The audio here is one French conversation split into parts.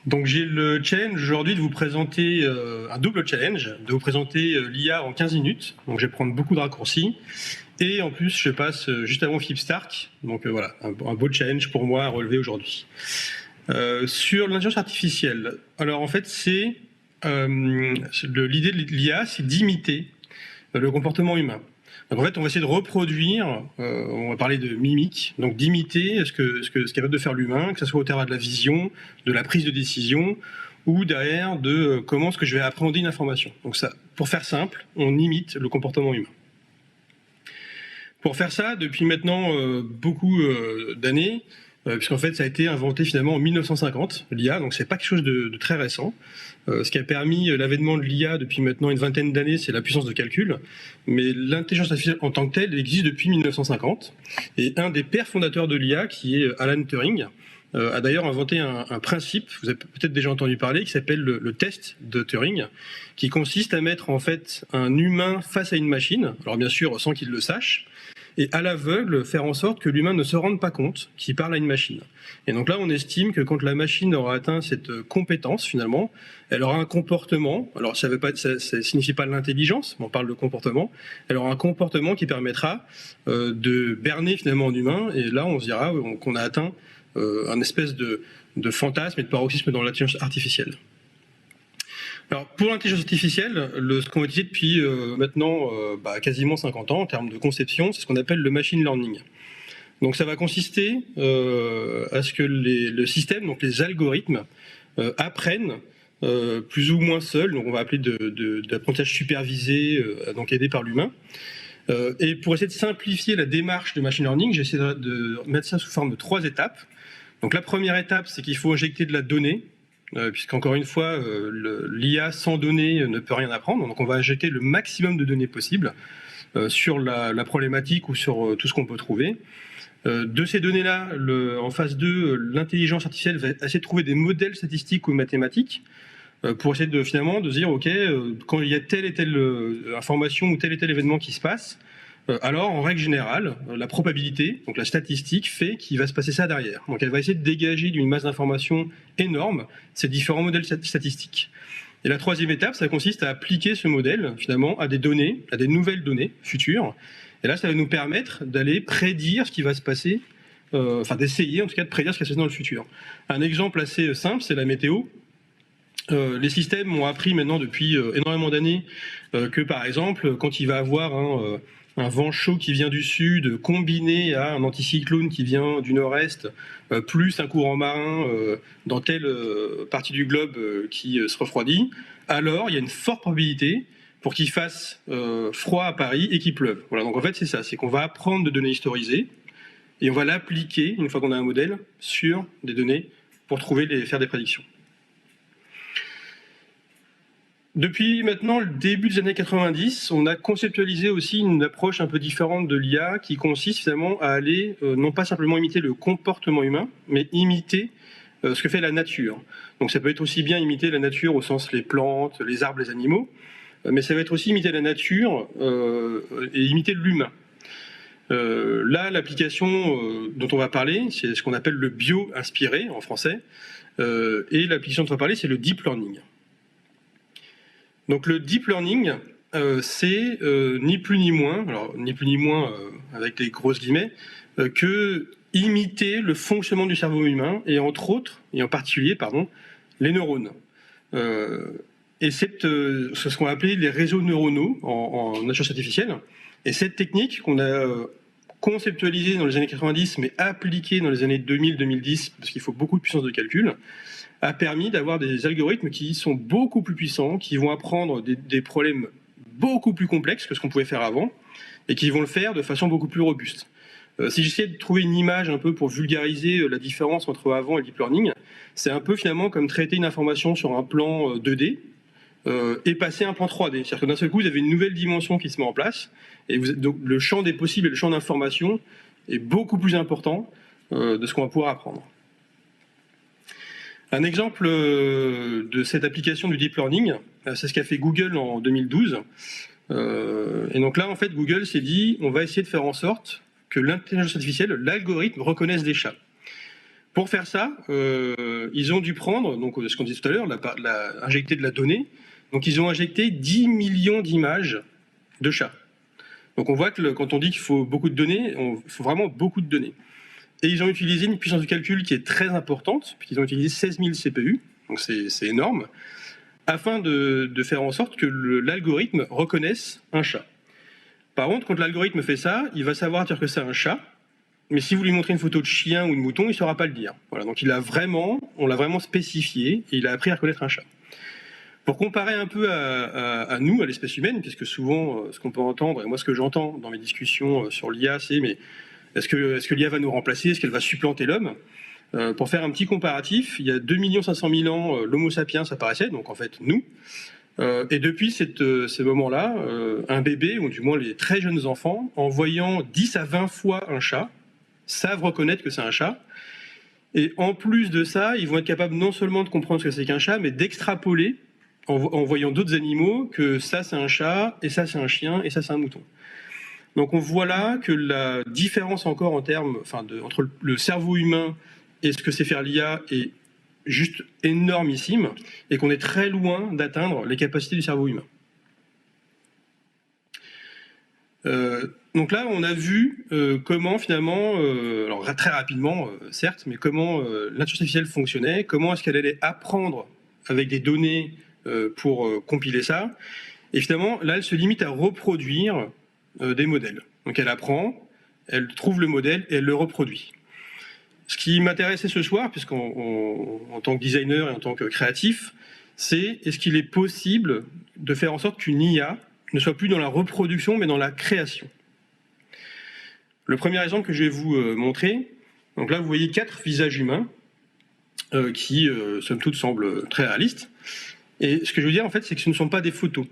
Donc j'ai le challenge aujourd'hui de vous présenter un double challenge, de vous présenter l'IA en 15 minutes. Donc je vais prendre beaucoup de raccourcis. Et en plus, je passe juste avant Philippe Starck. Donc voilà, un beau challenge pour moi à relever aujourd'hui. Sur l'intelligence artificielle, alors en fait, c'est l'idée de l'IA, c'est d'imiter le comportement humain. Donc en fait, on va essayer de reproduire, on va parler de mimique, donc d'imiter ce qu'est capable de faire l'humain, que ce soit au travers de la vision, de la prise de décision, ou derrière de comment est-ce que je vais appréhender une information. Donc ça, pour faire simple, on imite le comportement humain. Pour faire ça, depuis maintenant beaucoup d'années, puisqu'en fait ça a été inventé finalement en 1950, l'IA, donc c'est pas quelque chose de très récent. Ce qui a permis l'avènement de l'IA depuis maintenant une vingtaine d'années, c'est la puissance de calcul, mais l'intelligence artificielle en tant que telle existe depuis 1950, et un des pères fondateurs de l'IA, qui est Alan Turing, a d'ailleurs inventé un principe, vous avez peut-être déjà entendu parler, qui s'appelle le test de Turing, qui consiste à mettre en fait un humain face à une machine, alors bien sûr sans qu'il le sache, et à l'aveugle faire en sorte que l'humain ne se rende pas compte qu'il parle à une machine. Et donc là, on estime que quand la machine aura atteint cette compétence, finalement, elle aura un comportement, alors ça signifie pas l'intelligence, mais on parle de comportement, elle aura un comportement qui permettra de berner finalement un humain, et là, on se dira qu'on a atteint un espèce de fantasme et de paroxysme dans l'intelligence artificielle. Alors, pour l'intelligence artificielle, ce qu'on va utiliser depuis maintenant quasiment 50 ans en termes de conception, c'est ce qu'on appelle le machine learning. Donc ça va consister à ce que le système, donc les algorithmes, apprennent plus ou moins seuls, donc on va appeler d'apprentissage supervisé, donc aidé par l'humain. Et pour essayer de simplifier la démarche de machine learning, j'ai essayé de mettre ça sous forme de 3 étapes. Donc la première étape, c'est qu'il faut injecter de la donnée, puisqu'encore une fois, l'IA sans données ne peut rien apprendre. Donc on va injecter le maximum de données possibles sur la problématique ou sur tout ce qu'on peut trouver. De ces données-là, en phase 2, l'intelligence artificielle va essayer de trouver des modèles statistiques ou mathématiques pour essayer finalement de se dire, OK, quand il y a telle et telle information ou tel et tel événement qui se passe, alors, en règle générale, la probabilité, donc la statistique, fait qu'il va se passer ça derrière. Donc elle va essayer de dégager d'une masse d'informations énorme ces différents modèles statistiques. Et la troisième étape, ça consiste à appliquer ce modèle, finalement, à des données, à des nouvelles données futures. Et là, ça va nous permettre d'aller prédire ce qui va se passer, d'essayer en tout cas de prédire ce qui va se passer dans le futur. Un exemple assez simple, c'est la météo. Les systèmes ont appris maintenant depuis énormément d'années que, par exemple, quand il va avoir un vent chaud qui vient du sud, combiné à un anticyclone qui vient du nord-est, plus un courant marin dans telle partie du globe qui se refroidit, alors il y a une forte probabilité pour qu'il fasse froid à Paris et qu'il pleuve. Voilà, donc en fait c'est ça, c'est qu'on va apprendre de données historisées et on va l'appliquer, une fois qu'on a un modèle, sur des données pour faire des prédictions. Depuis maintenant le début des années 90, on a conceptualisé aussi une approche un peu différente de l'IA qui consiste finalement à aller non pas simplement imiter le comportement humain, mais imiter ce que fait la nature. Donc ça peut être aussi bien imiter la nature au sens les plantes, les arbres, les animaux, mais ça va être aussi imiter la nature et imiter l'humain. Là, l'application dont on va parler, c'est ce qu'on appelle le bio-inspiré en français, et l'application dont on va parler, c'est le deep learning. Donc le deep learning, c'est ni plus ni moins, avec des grosses guillemets, que imiter le fonctionnement du cerveau humain et en particulier, les neurones. Et c'est ce qu'on va appeler les réseaux neuronaux en intelligence artificielle. Et cette technique qu'on a conceptualisée dans les années 90, mais appliquée dans les années 2000-2010, parce qu'il faut beaucoup de puissance de calcul, a permis d'avoir des algorithmes qui sont beaucoup plus puissants, qui vont apprendre des problèmes beaucoup plus complexes que ce qu'on pouvait faire avant, et qui vont le faire de façon beaucoup plus robuste. Si j'essaie de trouver une image un peu pour vulgariser la différence entre avant et le deep learning, c'est un peu finalement comme traiter une information sur un plan 2D et passer à un plan 3D. C'est-à-dire que d'un seul coup, vous avez une nouvelle dimension qui se met en place, et donc le champ des possibles et le champ d'information est beaucoup plus important de ce qu'on va pouvoir apprendre. Un exemple de cette application du deep learning, c'est ce qu'a fait Google en 2012. Et donc là, en fait, Google s'est dit, on va essayer de faire en sorte que l'intelligence artificielle, l'algorithme, reconnaisse des chats. Pour faire ça, ils ont dû prendre, donc ce qu'on disait tout à l'heure, injecter de la donnée. Donc ils ont injecté 10 millions d'images de chats. Donc on voit que quand on dit qu'il faut beaucoup de données, il faut vraiment beaucoup de données. Et ils ont utilisé une puissance de calcul qui est très importante, puisqu'ils ont utilisé 16 000 CPU, donc c'est énorme, afin de faire en sorte que l'algorithme reconnaisse un chat. Par contre, quand l'algorithme fait ça, il va savoir dire que c'est un chat, mais si vous lui montrez une photo de chien ou de mouton, il ne saura pas le dire. Voilà, donc on l'a vraiment spécifié, et il a appris à reconnaître un chat. Pour comparer un peu à nous, à l'espèce humaine, puisque souvent, ce qu'on peut entendre, et moi ce que j'entends dans mes discussions sur l'IA, c'est mais est-ce que l'IA va nous remplacer? Est-ce qu'elle va supplanter l'homme? Pour faire un petit comparatif, il y a 2 500 000 ans, l'Homo sapiens apparaissait, donc en fait nous. Et depuis ces moments-là, un bébé, ou du moins les très jeunes enfants, en voyant 10 à 20 fois un chat, savent reconnaître que c'est un chat. Et en plus de ça, ils vont être capables non seulement de comprendre ce que c'est qu'un chat, mais d'extrapoler, en voyant d'autres animaux, que ça c'est un chat, et ça c'est un chien, et ça c'est un mouton. Donc on voit là que la différence encore en termes, entre le cerveau humain et ce que c'est faire l'IA est juste énormissime, et qu'on est très loin d'atteindre les capacités du cerveau humain. Donc là, on a vu comment finalement, alors très rapidement certes, mais comment l'intelligence artificielle fonctionnait, comment est-ce qu'elle allait apprendre avec des données pour compiler ça. Et finalement, là, elle se limite à reproduire des modèles. Donc elle apprend, elle trouve le modèle et elle le reproduit. Ce qui m'intéressait ce soir, puisqu'en tant que designer et en tant que créatif, c'est est-ce qu'il est possible de faire en sorte qu'une IA ne soit plus dans la reproduction, mais dans la création. Le premier exemple que je vais vous montrer, donc là vous voyez 4 visages humains qui, somme toute, semblent très réalistes. Et ce que je veux dire en fait, c'est que ce ne sont pas des photos.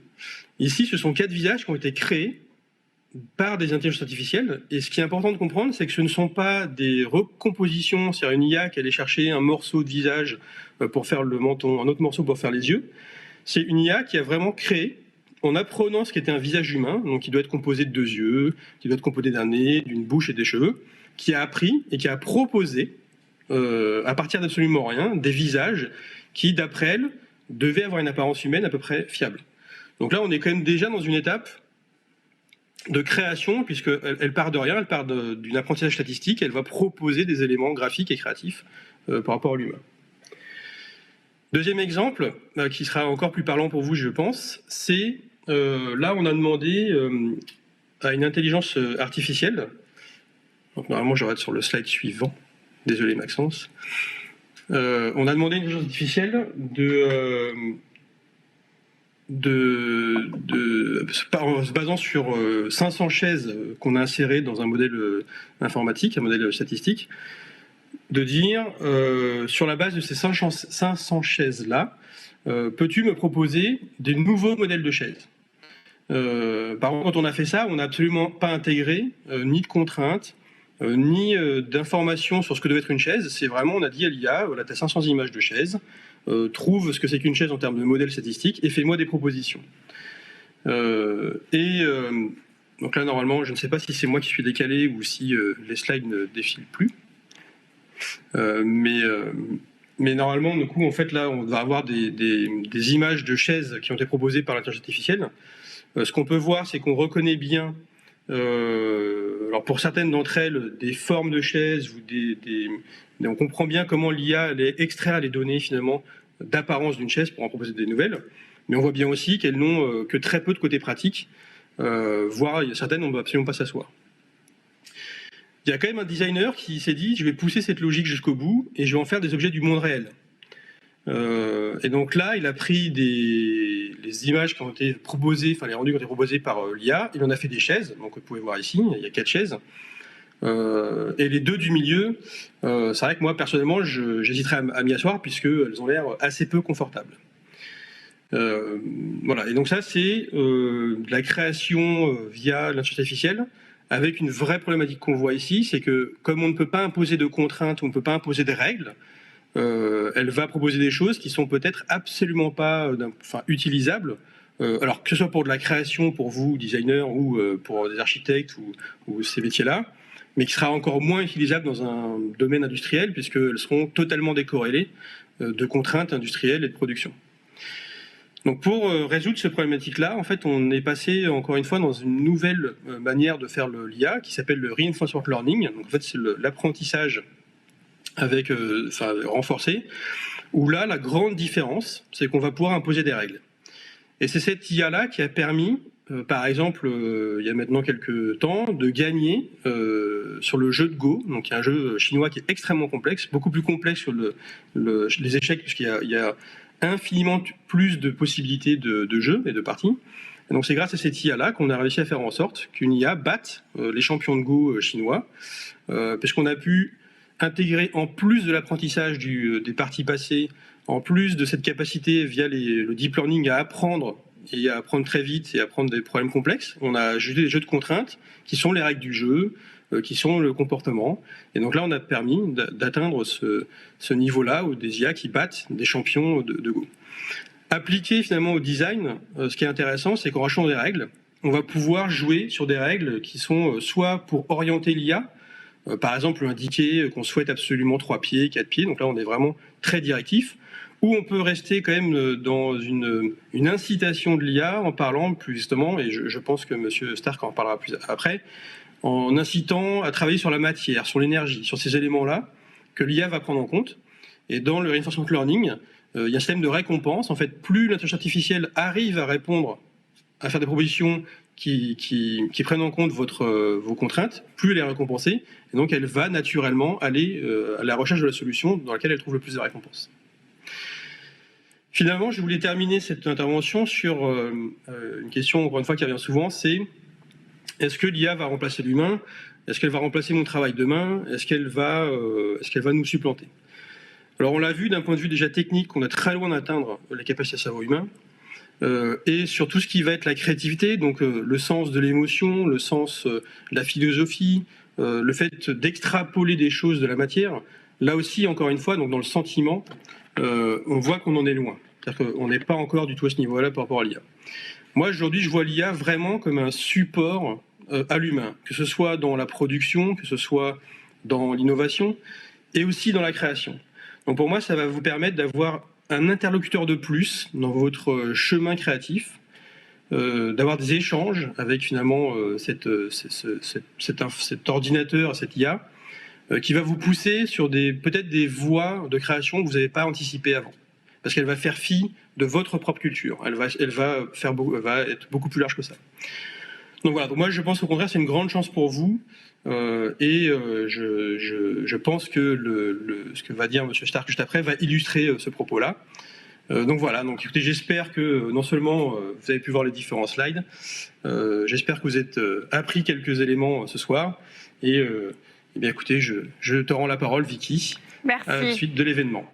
Ici, ce sont 4 visages qui ont été créés par des intelligences artificielles. Et ce qui est important de comprendre, c'est que ce ne sont pas des recompositions, c'est-à-dire une IA qui allait chercher un morceau de visage pour faire le menton, un autre morceau pour faire les yeux. C'est une IA qui a vraiment créé, en apprenant ce qu'était un visage humain, donc qui doit être composé de 2 yeux, qui doit être composé d'un nez, d'une bouche et des cheveux, qui a appris et qui a proposé, à partir d'absolument rien, des visages qui, d'après elle, devaient avoir une apparence humaine à peu près fiable. Donc là, on est quand même déjà dans une étape de création, puisqu'elle part de rien, elle part d'une apprentissage statistique, elle va proposer des éléments graphiques et créatifs par rapport à l'humain. Deuxième exemple, qui sera encore plus parlant pour vous, je pense, c'est là, on a demandé à une intelligence artificielle, donc normalement j'arrête sur le slide suivant, désolé Maxence, on a demandé à une intelligence artificielle en se basant sur 500 chaises qu'on a insérées dans un modèle informatique, un modèle statistique, de dire, sur la base de ces 500 chaises-là, peux-tu me proposer des nouveaux modèles de chaises? Par contre, quand on a fait ça, on n'a absolument pas intégré ni de contraintes, ni d'informations sur ce que devait être une chaise. C'est vraiment, on a dit à l'IA, voilà, tu as 500 images de chaises, trouve ce que c'est qu'une chaise en termes de modèle statistique et fais-moi des propositions. Donc là, normalement, je ne sais pas si c'est moi qui suis décalé ou si les slides ne défilent plus. Mais normalement, du coup, en fait, là, on va avoir des images de chaises qui ont été proposées par l'intelligence artificielle. Ce qu'on peut voir, c'est qu'on reconnaît bien, alors pour certaines d'entre elles, des formes de chaises ou on comprend bien comment l'IA allait extraire les données finalement d'apparence d'une chaise pour en proposer des nouvelles. Mais on voit bien aussi qu'elles n'ont que très peu de côté pratique, voire certaines on ne doit absolument pas s'asseoir. Il y a quand même un designer qui s'est dit, je vais pousser cette logique jusqu'au bout et je vais en faire des objets du monde réel. Et donc là, il a pris les images qui ont été proposées, enfin les rendus qui ont été proposés par l'IA, il en a fait des chaises, donc vous pouvez voir ici, il y a 4 chaises. Et les 2 du milieu, c'est vrai que moi personnellement, j'hésiterais à m'y asseoir puisqu'elles ont l'air assez peu confortables. Voilà, et donc ça c'est de la création via l'intelligence artificielle, avec une vraie problématique qu'on voit ici, c'est que comme on ne peut pas imposer de contraintes, on ne peut pas imposer de règles, elle va proposer des choses qui sont peut-être absolument pas utilisables, alors que ce soit pour de la création, pour vous, designers, ou pour des architectes, ou ces métiers-là, mais qui sera encore moins utilisable dans un domaine industriel, puisqu'elles seront totalement décorrélées de contraintes industrielles et de production. Donc pour résoudre cette problématique-là, en fait, on est passé encore une fois dans une nouvelle manière de faire l'IA qui s'appelle le reinforcement learning. Donc en fait, c'est l'apprentissage avec, renforcé, où là, la grande différence, c'est qu'on va pouvoir imposer des règles. Et c'est cette IA-là qui a permis, par exemple, il y a maintenant quelques temps, de gagner sur le jeu de Go, donc il y a un jeu chinois qui est extrêmement complexe, beaucoup plus complexe sur les échecs, puisqu'il y a infiniment plus de possibilités de jeux et de parties. Et donc c'est grâce à cette IA-là qu'on a réussi à faire en sorte qu'une IA batte les champions de Go chinois, parce qu'on a pu intégrer, en plus de l'apprentissage des parties passées, en plus de cette capacité via le deep learning à apprendre, et à apprendre très vite et à apprendre des problèmes complexes, on a ajouté des jeux de contraintes qui sont les règles du jeu, qui sont le comportement. Et donc là, on a permis d'atteindre ce niveau-là, où des IA qui battent des champions de Go. Appliqué finalement au design, ce qui est intéressant, c'est qu'en rajoutant des règles, on va pouvoir jouer sur des règles qui sont soit pour orienter l'IA, par exemple indiquer qu'on souhaite absolument 3 pieds, 4 pieds, donc là on est vraiment très directif, ou on peut rester quand même dans une incitation de l'IA en parlant plus justement, et je pense que M. Stark en parlera plus après, en incitant à travailler sur la matière, sur l'énergie, sur ces éléments-là que l'IA va prendre en compte. Et dans le reinforcement learning, il y a un système de récompense. En fait, plus l'intelligence artificielle arrive à répondre, à faire des propositions qui prennent en compte vos contraintes, plus elle est récompensée. Et donc, elle va naturellement aller à la recherche de la solution dans laquelle elle trouve le plus de récompenses. Finalement, je voulais terminer cette intervention sur une question, encore une fois, qui revient souvent, c'est: est-ce que l'IA va remplacer l'humain? Est-ce qu'elle va remplacer mon travail demain? Est-ce qu'elle va nous supplanter? Alors on l'a vu d'un point de vue déjà technique, on est très loin d'atteindre les capacités de cerveau humain, et sur tout ce qui va être la créativité, donc le sens de l'émotion, le sens de la philosophie, le fait d'extrapoler des choses de la matière. Là aussi, encore une fois, donc dans le sentiment, on voit qu'on en est loin. C'est-à-dire qu'on n'est pas encore du tout à ce niveau-là par rapport à l'IA. Moi, aujourd'hui, je vois l'IA vraiment comme un support à l'humain, que ce soit dans la production, que ce soit dans l'innovation, et aussi dans la création. Donc pour moi, ça va vous permettre d'avoir un interlocuteur de plus dans votre chemin créatif, d'avoir des échanges avec finalement cet ordinateur, cette IA, qui va vous pousser sur peut-être des voies de création que vous n'avez pas anticipées avant. Parce qu'elle va faire fi de votre propre culture. Elle va être beaucoup plus large que ça. Donc voilà, donc moi je pense au contraire c'est une grande chance pour vous, je pense que ce que va dire M. Stark juste après va illustrer ce propos-là. Donc voilà, donc écoutez, j'espère que non seulement vous avez pu voir les différents slides, j'espère que vous êtes appris quelques éléments ce soir, et bien écoutez, je te rends la parole, Vicky, Merci. à la suite de l'événement.